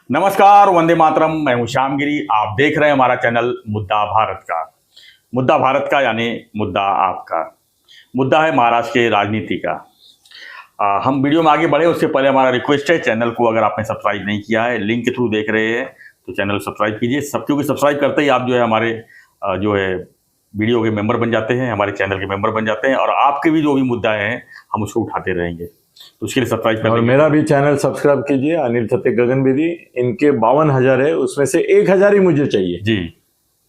नमस्कार, वंदे मातरम। मैं हूं श्यामगिरी। आप देख रहे हैं हमारा चैनल मुद्दा भारत का। मुद्दा भारत का यानी मुद्दा आपका। मुद्दा है महाराष्ट्र के राजनीति का। हम वीडियो में आगे बढ़े उससे पहले हमारा रिक्वेस्ट है, चैनल को अगर आपने सब्सक्राइब नहीं किया है, लिंक के थ्रू देख रहे हैं तो चैनल सब्सक्राइब कीजिए। क्योंकि सब्सक्राइब करते ही आप जो है हमारे जो है वीडियो के मेंबर बन जाते हैं, हमारे चैनल के मेंबर बन जाते हैं, और आपके भी जो भी मुद्दा है हम उसको उठाते रहेंगे। तो उसके लिए सब्सक्राइब कर और मेरा भी चैनल सब्सक्राइब कीजिए, अनिल सत्य गगन बेदी। इनके 52,000 है, उसमें से 1,000 ही मुझे चाहिए जी।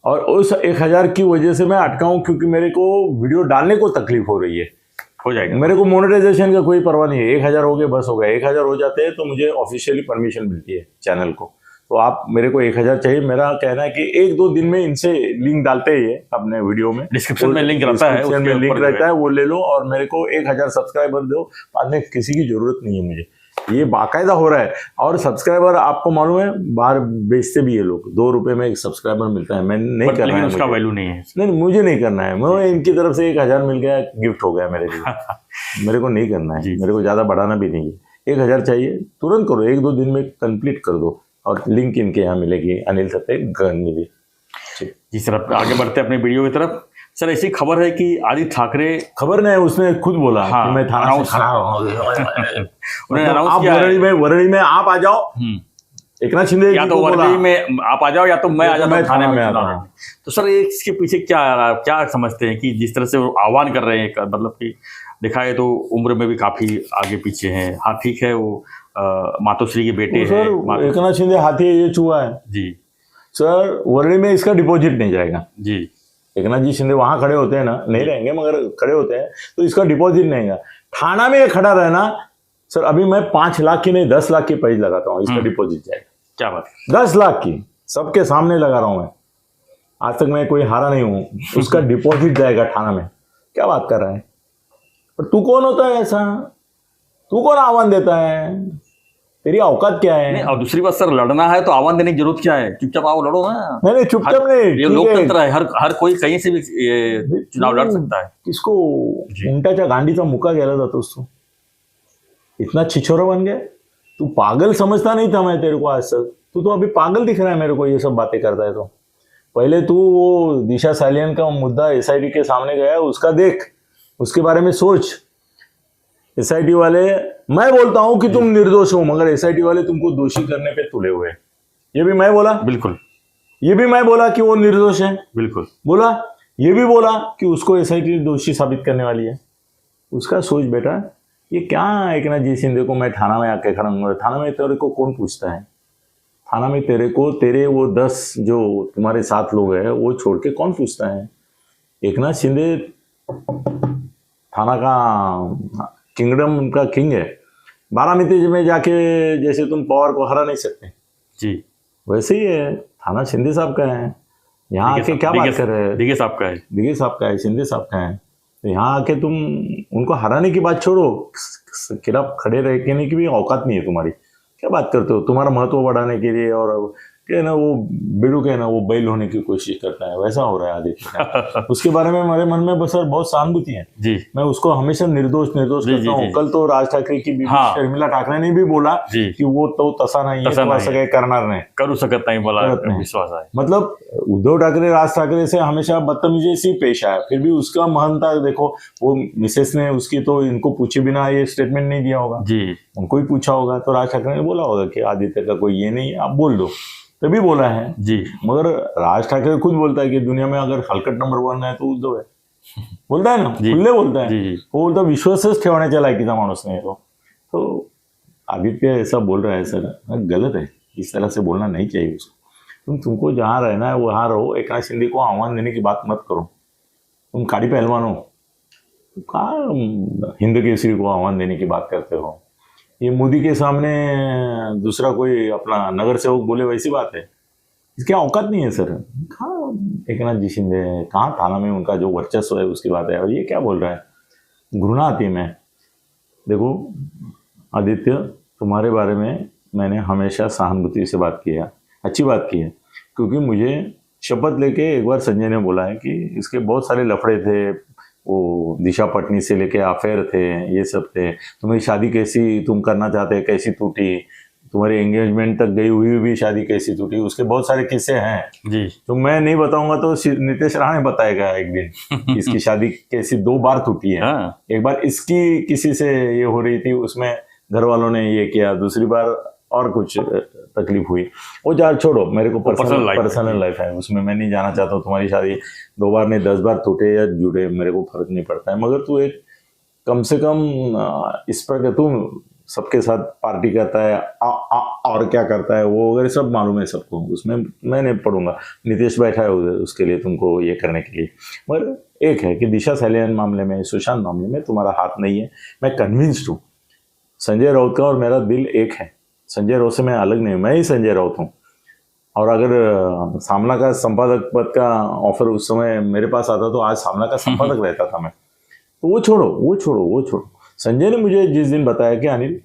और उस 1,000 की वजह से मैं अटका हूं, क्योंकि मेरे को वीडियो डालने को तकलीफ हो रही है। हो जाएगा। मेरे को मोनेटाइजेशन का कोई परवाह नहीं है। 1,000 हो गए बस हो गया। 1,000 हो जाते हैं तो मुझे ऑफिशियली परमिशन मिलती है चैनल को। तो आप मेरे को 1,000 चाहिए। मेरा कहना है कि 1-2 दिन में इनसे लिंक डालते हैं अपने वीडियो में, डिस्क्रिप्शन में लिंक रहता है, डिस्क्रिप्शन में लिंक रहता है, वो ले लो और मेरे को 1,000 सब्सक्राइबर दो। बाद में किसी की जरूरत नहीं है मुझे, ये बाकायदा हो रहा है। और सब्सक्राइबर आपको मालूम है बाहर बेचते भी है लोग, 2 रुपए में एक सब्सक्राइबर मिलता है। मैं नहीं कर रहा है, उसका वैल्यू नहीं है। नहीं, मुझे नहीं करना है। मैं इनकी तरफ से 1,000 मिल गया, गिफ्ट हो गया मेरे लिए। मेरे को नहीं करना है, मेरे को ज्यादा बढ़ाना भी नहीं है। 1,000 चाहिए, तुरंत करो, 1-2 दिन में कंप्लीट कर दो। और लिंक इनके यहाँ मिलेगी, अनिल सत्य गगन बेदी जी सर, अपने बढ़ते हैं अपने वीडियो की तरफ। सर, ऐसी खबर है कि आदित्य ठाकरे, खबर नहीं, उसने खुद बोला हाँ, कि मैं थाना से खड़ा उन्होंने अनाउंस किया है वरणी में आप आ जाओ। एकनाथ शिंदे या तो वर्दी में आप आ जाओ या तो मैं आ जाता हूँ थाने में आता हूँ। तो सर इसके पीछे क्या समझते हैं कि जिस तरह से वो आह्वान कर रहे हैं, मतलब कि देखा है तो उम्र में भी काफी आगे पीछे हैं। हाँ ठीक है, वो मातोश्री के बेटे हैं। एकनाथ शिंदे हाथी ये चूहा है जी सर। वर्णी में इसका डिपॉजिट नहीं जाएगा जी। एकनाथ जी शिंदे वहां खड़े होते हैं ना, नहीं रहेंगे मगर खड़े होते हैं, तो इसका डिपॉजिट नहीं है। थाना में खड़ा रहना सर, अभी मैं 5 लाख की नहीं 10 लाख की प्राइस लगाता हूँ, इसका डिपॉजिट जाएगा। क्या बात, 10 लाख की सबके सामने लगा रहा हूं मैं। आज तक मैं कोई हारा नहीं हूं, उसका डिपॉजिट जाएगा थाना में। क्या बात कर रहा है? और तू कौन होता है ऐसा? तू कौन आह्वान देता है? तेरी औकात क्या है? नहीं, और दूसरी बात सर, लड़ना है तो आह्वान देने की जरूरत क्या है? चुपचाप आओ लड़ो ना। नहीं चुपचाप नहीं, ये लोकतंत्र है, हर कोई कहीं से भी ये चुनाव लड़ सकता है। किसको उंटाच्या गांडीचा मुका गेला जातोस तू? इतना छिछोरा बन गया तू। पागल समझता नहीं था मैं तेरे को आज तक। तू तो अभी पागल दिख रहा है मेरे को, ये सब बातें करता है तो। पहले तू वो दिशा सालियन का मुद्दा एसआईटी के सामने गया, उसका देख, उसके बारे में सोच। एसआईटी वाले, मैं बोलता हूं कि तुम निर्दोष हो, मगर एसआईटी वाले तुमको दोषी करने पे तुले हुए। ये भी मैं बोला, बिल्कुल। ये भी मैं बोला कि वो निर्दोष है, बिल्कुल बोला। ये भी बोला कि उसको एसआईटी दोषी साबित करने वाली है। उसका सोच बेटा। ये क्या एकनाथ जी शिंदे को मैं थाना में आके खड़ा हूँ? थाना में तेरे को कौन पूछता है? थाना में तेरे को तेरे वो 10 जो तुम्हारे साथ लोग हैं वो छोड़ के कौन पूछता है? एकनाथ शिंदे थाना का किंगडम, उनका किंग है। बारामती में जाके जैसे तुम पवार को हरा नहीं सकते जी, वैसे ही है। थाना शिंदे साहब का है। यहाँ आके क्या बात कर रहे हैं? दिघे साहब का है, दिघे साहब का है, शिंदे साहब का है। तो यहाँ आके तुम उनको हराने की बात छोड़ो, खिलाफ खड़े रहने की भी औकात नहीं है तुम्हारी। क्या बात करते हो? तुम्हारा महत्व बढ़ाने के लिए और क्या ना, वो बेड़ू के ना वो बैल होने की कोशिश करता है, वैसा हो रहा है आदित्य। उसके बारे में मेरे मन में बस बहुत सहानुभूति है जी। मैं उसको हमेशा निर्दोष करता हूँ। कल तो राज ठाकरे की बीवी शर्मिला ठाकरे ने भी बोला कि वो तो तसा नहीं है, तो असं काही करणार नाही, करू शकत नाही, बोला विश्वास है। मतलब उद्धव ठाकरे राज ठाकरे से हमेशा बदतमीजी से पेश आया, फिर भी उसका महानता देखो। वो मिसेस ने उसकी तो इनको पूछे बिना ये स्टेटमेंट नहीं दिया होगा जी, उनको ही पूछा होगा तो राज ठाकरे ने बोला होगा कि आदित्य का कोई ये नहीं, आप बोल दो, तभी बोला है जी। मगर राज ठाकरे खुद बोलता है कि दुनिया में अगर हलकट नंबर 1 है तो उद्धव है, बोलता है ना, खुले बोलता है। वो बोलता विश्वासच ठेवण्याच्या लायकीचा माणूस नहीं तो आदित्य ऐसा बोल रहा है सर, गलत है। इस तरह से बोलना नहीं चाहिए उसको। तुमको जहाँ रहना है वहाँ रहो। एकनाथ शिंदे को आह्वान देने की बात मत करो। तुम काड़ी पहलवान हो, कहाँ हिंद केसरी को आह्वान देने की बात करते हो? ये मोदी के सामने दूसरा कोई अपना नगर सेवक बोले वैसी बात है? इसकी औकात नहीं है सर। कहाँ एकनाथ जी शिंदे, कहाँ थाना में उनका जो वर्चस्व है उसकी बात है, और ये क्या बोल रहा है? घृणा आती है। मैं देखो आदित्य, तुम्हारे बारे में मैंने हमेशा सहानुभूति से बात की है, अच्छी बात की है, क्योंकि मुझे शपथ लेके एक बार संजय ने बोला है कि इसके बहुत सारे लफड़े थे, वो दिशा पटनी से लेके अफेयर थे, ये सब थे, तुम्हें शादी कैसी तुम करना चाहते, कैसी टूटी, तुम्हारी एंगेजमेंट तक गई हुई भी शादी कैसी टूटी, उसके बहुत सारे किस्से हैं जी तो मैं नहीं बताऊंगा तो नितेश राणे बताएगा एक दिन इसकी शादी कैसी 2 बार टूटी है। हाँ एक बार इसकी किसी से ये हो रही थी, उसमें घर वालों ने ये किया, दूसरी बार और कुछ तकलीफ हुई। वो यार छोड़ो, मेरे को पर्सनल लाइफ है, उसमें मैं नहीं जाना चाहता हूँ। तुम्हारी शादी 2 बार नहीं 10 बार टूटे या जुड़े मेरे को फर्क नहीं पड़ता है, मगर तू एक कम से कम इस पर तू सबके साथ पार्टी करता है और क्या करता है वो वगैरह सब मालूम है सबको, उसमें मैं नहीं पढ़ूंगा। नीतीश बैठा है उधर उसके लिए, तुमको ये करने के लिए। मगर एक है कि दिशा सालियान मामले में, सुशांत मामले में तुम्हारा हाथ नहीं है, मैं कन्विंस्ड हूँ। संजय राउत का और मेरा दिल एक है, संजय राउत से मैं अलग नहीं हूँ, मैं ही संजय राउत हूँ। और अगर सामना का संपादक पद का ऑफर उस समय मेरे पास आता तो आज सामना का संपादक रहता था मैं। तो वो छोड़ो। संजय ने मुझे जिस दिन बताया कि अनिल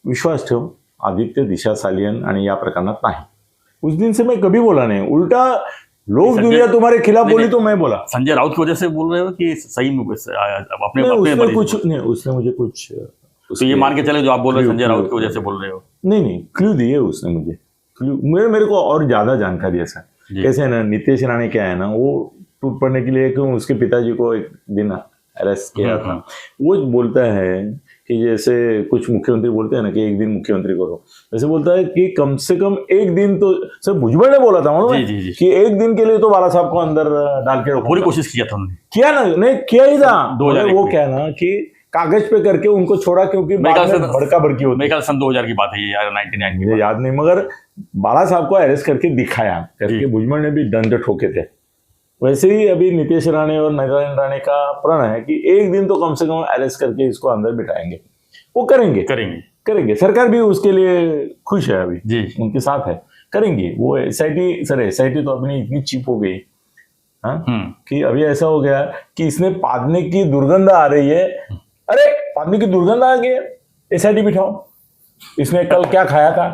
विश्वास ठेव, आदित्य दिशा सालियन आणि या प्रकरणात नाही, उस दिन से मैं कभी बोला नहीं। उल्टा लोग दुनिया तुम्हारे खिलाफ बोली तो मैं बोला। संजय राउत की वजह से बोल रहे हो कि सही में अपने उसने मुझे कुछ तो ये मान के चले जो आप बोल रहे हो संजय राउत की वजह से बोल रहे हो? नहीं क्लू दिए उसने मुझे, क्लू मेरे को और ज्यादा जानकारी है सर। कैसे है ना, नितेश राणे क्या है ना, वो टूट पड़ने के लिए क्यों उसके पिताजी को एक दिन अरेस्ट किया था। वो बोलता है कि जैसे कुछ मुख्यमंत्री बोलते हैं ना कि एक दिन मुख्यमंत्री करो, वैसे बोलता है कि कम से कम एक दिन तो, सर भुजबल ने बोला था मालूम है कि एक दिन के लिए तो बाला साहब को अंदर डाल के रखो। पूरी कोशिश किया था उन्होंने, किया ना, नहीं किया ही था। वो क्या ना कि कागज पे करके उनको छोड़ा, क्योंकि भड़का भड़की होती है। सन 2000 की बात है ये यार, 99 मुझे याद नहीं, मगर बाला साहब को अरेस्ट करके दिखाया करके भुजबल ने भी दंड ठोके थे। वैसे ही अभी नितेश राणे और नारायण राणे का प्रण है कि एक दिन तो कम से कम अरेस्ट करके इसको अंदर बिठाएंगे। वो करेंगे। सरकार भी उसके लिए खुश है, अभी जी उनके साथ है, करेंगे वो। एसआईटी तो अपनी इतनी चीप हो गई कि अभी ऐसा हो गया कि इसने पादने की दुर्गंध आ रही है। अरे पादने की दुर्गंध आ गई, एसआईटी बिठाओ। इसने कल क्या खाया था,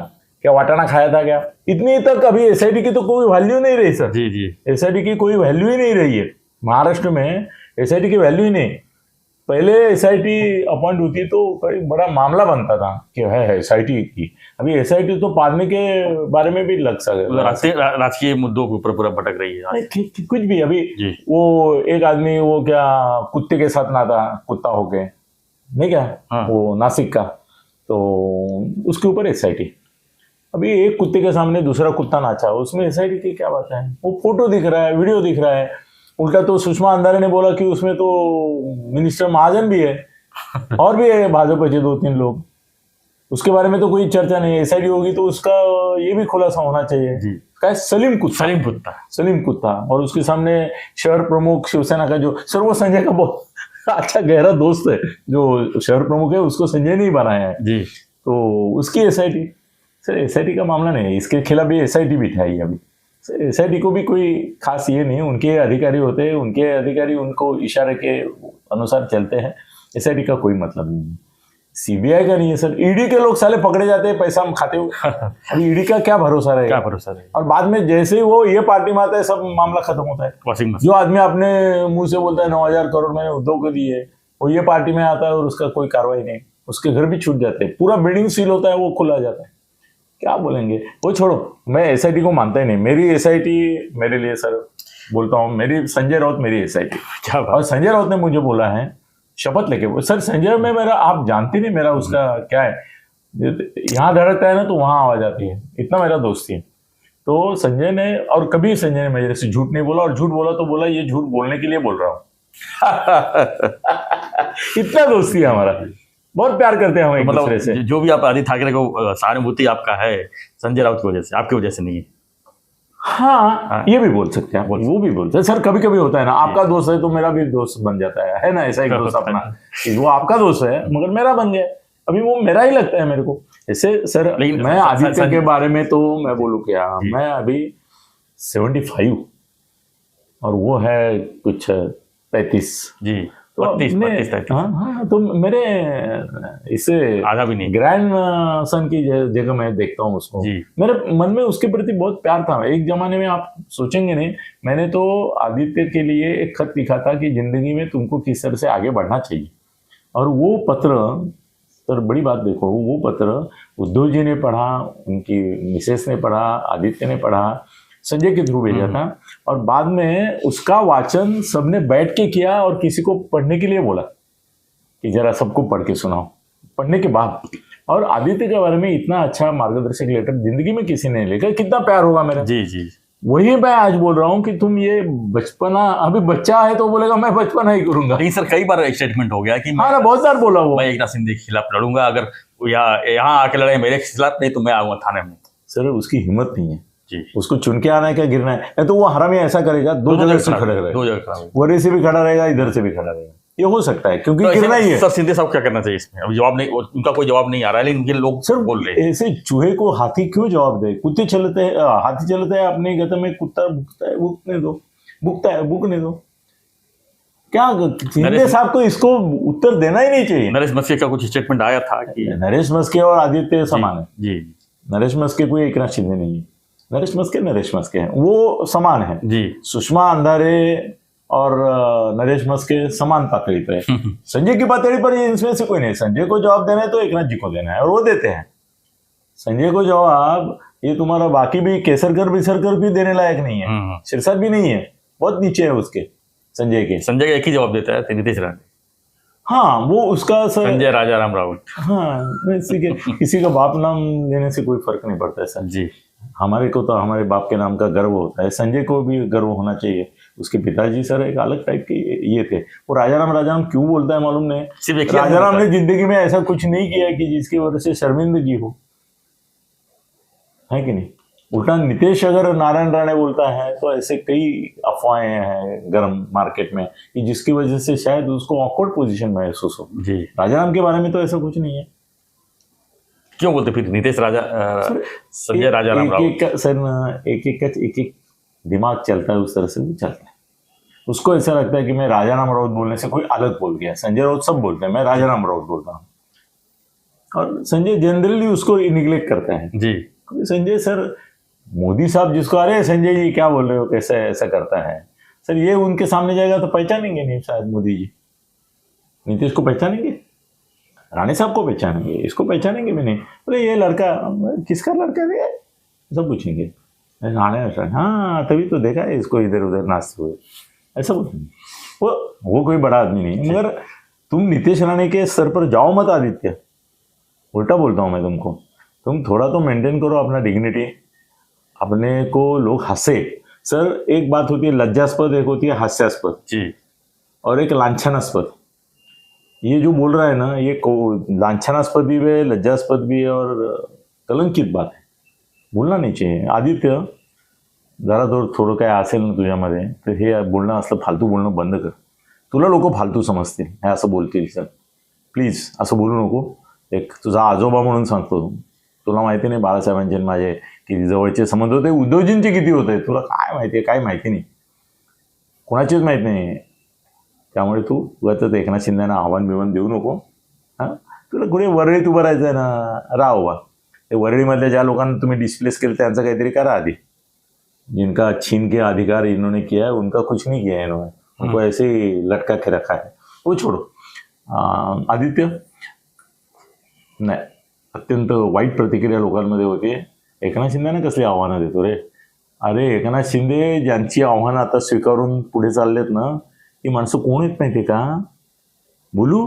क्या वाटाना खाया था क्या, इतनी तक अभी एसआईटी की तो कोई वैल्यू नहीं रही सर। जी एसआईटी की कोई वैल्यू ही नहीं रही है महाराष्ट्र में, एसआईटी की वैल्यू ही नहीं। पहले एसआईटी अपॉइंट होती तो कोई बड़ा मामला बनता था कि है एसआईटी की। अभी एसआईटी तो पादने के बारे में भी लग सकता, राजकीय मुद्दों के ऊपर पूरा भटक रही है कुछ भी। अभी वो एक आदमी वो क्या कुत्ते के साथ नाता, कुत्ता होके नहीं क्या वो नासिक का, तो उसके ऊपर एसआईटी। अभी एक कुत्ते के सामने दूसरा कुत्ता नाचा, उसमें एसआईटी की क्या बात है? वो फोटो दिख रहा है, वीडियो दिख रहा है। उल्टा तो सुषमा अंधारे ने बोला कि उसमें तो मिनिस्टर महाजन भी है और भी है भाजपा के 2-3 लोग, उसके बारे में तो कोई चर्चा नहीं है। एसआईटी होगी तो उसका ये भी खुलासा होना चाहिए। क्या सलीम कुत्ता और उसके सामने शहर प्रमुख शिवसेना का जो सर, वो संजय का बहुत अच्छा गहरा दोस्त है, जो शहर प्रमुख है उसको संजय नहीं बनाया है जी, तो उसकी एसआईटी। सर एसआईटी का मामला नहीं है, इसके खिलाफ भी एसआईटी बिठाई अभी। एसआईटी को भी कोई खास ये नहीं, उनके अधिकारी होते हैं, उनके अधिकारी उनको इशारे के अनुसार चलते हैं। एसआईटी का कोई मतलब नहीं है, सीबीआई का नहीं है सर। ईडी के लोग साले पकड़े जाते हैं पैसा खाते हुए। अभी ईडी का क्या भरोसा रहेगा? और बाद में जैसे ही वो ये पार्टी में आता है सब मामला खत्म होता है। जो आदमी अपने मुंह से बोलता है 9,000 करोड़ मैंने उद्योग को दिए, वो ये पार्टी में आता है और उसका कोई कार्रवाई नहीं, उसके घर भी छूट जाते हैं, पूरा बिल्डिंग सील होता है, वो खुला जाता है। क्या बोलेंगे, वो छोड़ो। मैं एसआईटी को मानता ही नहीं। मेरी एसआईटी मेरे लिए सर बोलता हूँ, मेरी संजय राउत मेरी एसआईटी। क्या और संजय राउत ने मुझे बोला है शपथ लेके, सर संजय में मेरा, आप जानते नहीं मेरा उसका क्या है, यहाँ धड़कता है ना तो वहां आवाज आती है, इतना मेरा दोस्ती है। तो संजय ने, और कभी संजय ने मेरे से झूठ नहीं बोला, और झूठ बोला तो बोला ये झूठ बोलने के लिए बोल रहा हूँ। इतना दोस्ती है हमारा, बहुत प्यार करते हैं हम एक दूसरे से। जो भी आप आदित्य ठाकरे को सहानुभूति आपका है संजय राउत की वजह से, आपकी वजह से नहीं है? हाँ, ये भी बोल सकते हैं, वो भी बोलते हैं सर। कभी कभी होता है ना, आपका दोस्त है तो मेरा भी दोस्त बन जाता है ना, ऐसा एक दोस्त अपना। वो आपका दोस्त है मगर मेरा बन गया, अभी वो मेरा ही लगता है मेरे को ऐसे सर। मैं आदित्य के बारे में तो मैं बोलूँ क्या, मैं अभी 75 और वो है कुछ 35 जी, तो 32-33। हाँ, तो मेरे इससे आधा भी नहीं, ग्रैंड सन की जगह मैं देखता हूँ उसको। मेरे मन में उसके प्रति बहुत प्यार था। एक जमाने में आप सोचेंगे नहीं, मैंने तो आदित्य के लिए एक खत लिखा था कि जिंदगी में तुमको किस तरह से आगे बढ़ना चाहिए, और वो पत्र तर बड़ी बात देखो, वो पत्र उद्धव जी ने पढ़ा, उनकी मिसेस ने पढ़ा, आदित्य ने पढ़ा, संजय के थ्रू भेजा था, और बाद में उसका वाचन सबने बैठ के किया और किसी को पढ़ने के लिए बोला कि जरा सबको पढ़ के सुनाओ, पढ़ने के बाद। और आदित्य के बारे में इतना अच्छा मार्गदर्शक लेटर जिंदगी में किसी ने लिखा, कितना प्यार होगा मेरा। जी जी, वही मैं आज बोल रहा हूँ कि तुम ये बचपना, अभी बच्चा है तो बोलेगा मैं बचपना ही करूंगा। लेकिन सर कई बार स्टेटमेंट हो गया कि हाँ ना, बहुत बार बोला वो। मैं एकनाथ शिंदे के खिलाफ लड़ूंगा, अगर यहाँ आके लड़े मेरे खिलाफ, नहीं तो मैं आऊंगा थाने में। सर उसकी हिम्मत नहीं है जी, उसको चुन के आना है क्या गिरना है, नहीं तो वो हरामी ऐसा करेगा, दो जगह से खड़ा रहेगा, 2 जगह खड़ा होगा। वरे से भी खड़ा रहेगा, इधर से भी खड़ा रहेगा, ये हो सकता है, क्योंकि तो गिरना ही है। सर शिंदे साहब क्या करना चाहिए इसमें? अभी जवाब नहीं, उनका कोई जवाब नहीं आ रहा है, लेकिन ये लोग सर बोल रहे हैं। ऐसे चूहे को हाथी क्यों जवाब दे? कुत्ते चलते हैं, हाथी चलता है अपने गति में, कुत्ता भुगता है, भुगतने दो, भुगता है भुगने दो। क्या शिंदे साहब को इसको उत्तर देना ही नहीं चाहिए। नरेश मस्के का कुछ स्टेटमेंट आया था कि नरेश मस्के और आदित्य समान है। जी नरेश मस्के कोई एकनाथ शिंदे नहीं है, नरेश मस्के हैं, वो समान है जी, सुषमा अंधारे और नरेश मस्के समान पातळी पर है। संजय की पातळी पर ये इनमें से कोई नहीं। संजय को जवाब देना है तो एकनाथ जी को देना है, और वो देते हैं संजय को जवाब। ये तुम्हारा बाकी भी केसरकर बिसरकर भी देने लायक नहीं है, सिरसाट भी नहीं है, बहुत नीचे है उसके संजय के। संजय का एक ही जवाब देता है, नीतीश राणे। हाँ वो उसका संजय राजाराम राउत। हाँ किसी का बाप नाम देने से कोई फर्क नहीं पड़ता है सर जी। हमारे को तो हमारे बाप के नाम का गर्व होता है, संजय को भी गर्व होना चाहिए। उसके पिताजी सर एक अलग टाइप के ये थे। वो राजाराम क्यों बोलता है मालूम नहीं, सिर्फ एक ही राजाराम ने जिंदगी में ऐसा कुछ नहीं किया कि जिसकी वजह से शर्मिंदगी हो, है कि नहीं। उल्टा नीतीश अगर नारायण राणे बोलता है तो ऐसे कई अफवाहें हैं गर्म मार्केट में कि जिसकी वजह से शायद उसको ऑकवर्ड पोजीशन महसूस हो। जी, राजाराम के बारे में तो ऐसा कुछ नहीं है। क्यों बोलते फिर नीतीश संजय राजाराम राउत? सर एक दिमाग चलता है, उस तरह से भी चलता है। उसको ऐसा लगता है कि मैं राजाराम राउत बोलने से कोई अलग बोल गया। संजय राउत सब बोलते हैं, मैं राजाराम राउत बोलता हूँ, और संजय जनरली उसको निग्लेक्ट करता है। जी, संजय सर मोदी साहब जिसको अरे संजय जी क्या बोल रहे हो, कैसे ऐसा करता है सर, ये उनके सामने जाएगा तो पहचानेंगे नहीं शायद मोदी जी। नीतीश को पहचानेंगे, राणे साहब को पहचानेंगे, इसको पहचानेंगे भी नहीं। अरे ये लड़का किसका लड़का है सब पूछेंगे। राणे हाँ तभी तो देखा है इसको इधर उधर नाचते हुए, ऐसा पूछेंगे। वो कोई बड़ा आदमी नहीं। मगर तुम नीतीश राणे के स्तर पर जाओ मत आदित्य, उल्टा बोलता हूँ मैं तुमको। तुम थोड़ा तो मेंटेन करो अपना डिग्निटी, अपने को लोग हंसे। सर एक बात होती है लज्जास्पद, एक होती है हास्यास्पद जी, और एक लांछनास्पद। ये जो बोल रहा है ना, ये लांछनास्पद भी है, लज्जास्पद भी है और कलंकित बात है, बोलना नाही चाहिए। आदित्य जरा थोडं काय असेल ना तुझ्यामध्ये तर हे बोलणं असलं फालतू बोलणं बंद कर. तुला लोक फालतू समजतील हे असं बोलतील सर, प्लीज असं बोलू नको. एक तुझा आजोबा म्हणून सांगतो, तुला माहिती नाही बाळासाहेबांचे माझे किती जवळचे संबंध होते, उद्धवजींचे किती होते तुला काय माहिती आहे, काय माहिती नाही, कोणाचीच माहिती नाही. त्यामुळे तू उगाच एकनाथ शिंदेना आव्हान बिव्हान देऊ नको. हां तुला कुठे वरळीत उभं राहायचं आहे ना, राहा उभा. ते वरळीमधल्या ज्या लोकांना तुम्ही डिस्प्लेस केलं त्यांचं काहीतरी करा आधी. जिनका छीन के अधिकार इन्होंने किया है उनका कुछ नहीं किया है इन्होंने, उनको ऐसे ही लटका के रखा है, वो छोड़ो. आदित्य नाही, अत्यंत वाईट प्रतिक्रिया लोकांमध्ये होती. एकनाथ शिंदेना कसली आव्हानं देतो रे. अरे एकनाथ शिंदे ज्यांची आव्हानं आता स्वीकारून पुढे चाललेत ना, ती माणसं कोण आहेत माहिती का. बोलू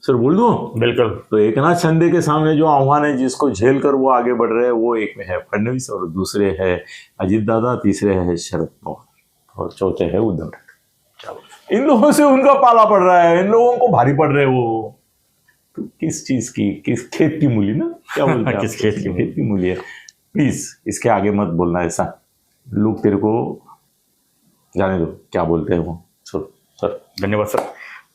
सर, बोल दो. बिल्कुल. तो एकनाथ शिंदे के सामने जो आह्वान है, जिसको झेल कर वो आगे बढ़ रहे हैं, वो एक में है फडणवीस और दूसरे है अजीत दादा, तीसरे है शरद पवार और चौथे है उद्धव ठाकरे. इन लोगों से उनका पाला पड़ रहा है, इन लोगों को भारी पड़ रहे हैं वो. तो किस चीज की, किस खेत की मूली ना, क्या बोलते हैं किस खेत की मूली है. प्लीज इसके आगे मत बोलना ऐसा, लोग तेरे को जाने दो क्या बोलते हैं वो. सर धन्यवाद सर.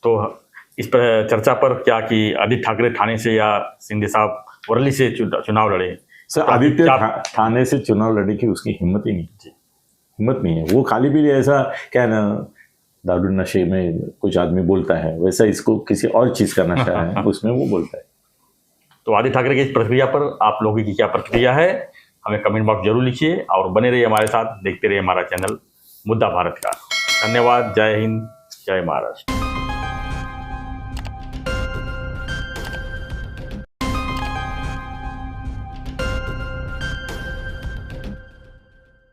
तो इस पर चर्चा पर क्या कि आदित्य ठाकरे ठाणे से या शिंदे साहब वरली से चुनाव लड़े. सर आदित्य ठाणे से चुनाव लड़े की उसकी हिम्मत ही नहीं, हिम्मत नहीं है. वो खाली भी ऐसा क्या ना, दारू नशे में कुछ आदमी बोलता है वैसा इसको किसी और चीज का नशा है उसमें वो बोलता है. तो आदित्य ठाकरे की इस प्रक्रिया पर आप लोगों की क्या प्रतिक्रिया है, हमें कमेंट बॉक्स जरूर लिखिए और बने रहिए हमारे साथ, देखते रहिए हमारा चैनल मुद्दा भारत का. धन्यवाद. जय हिंद, जय महाराष्ट्र.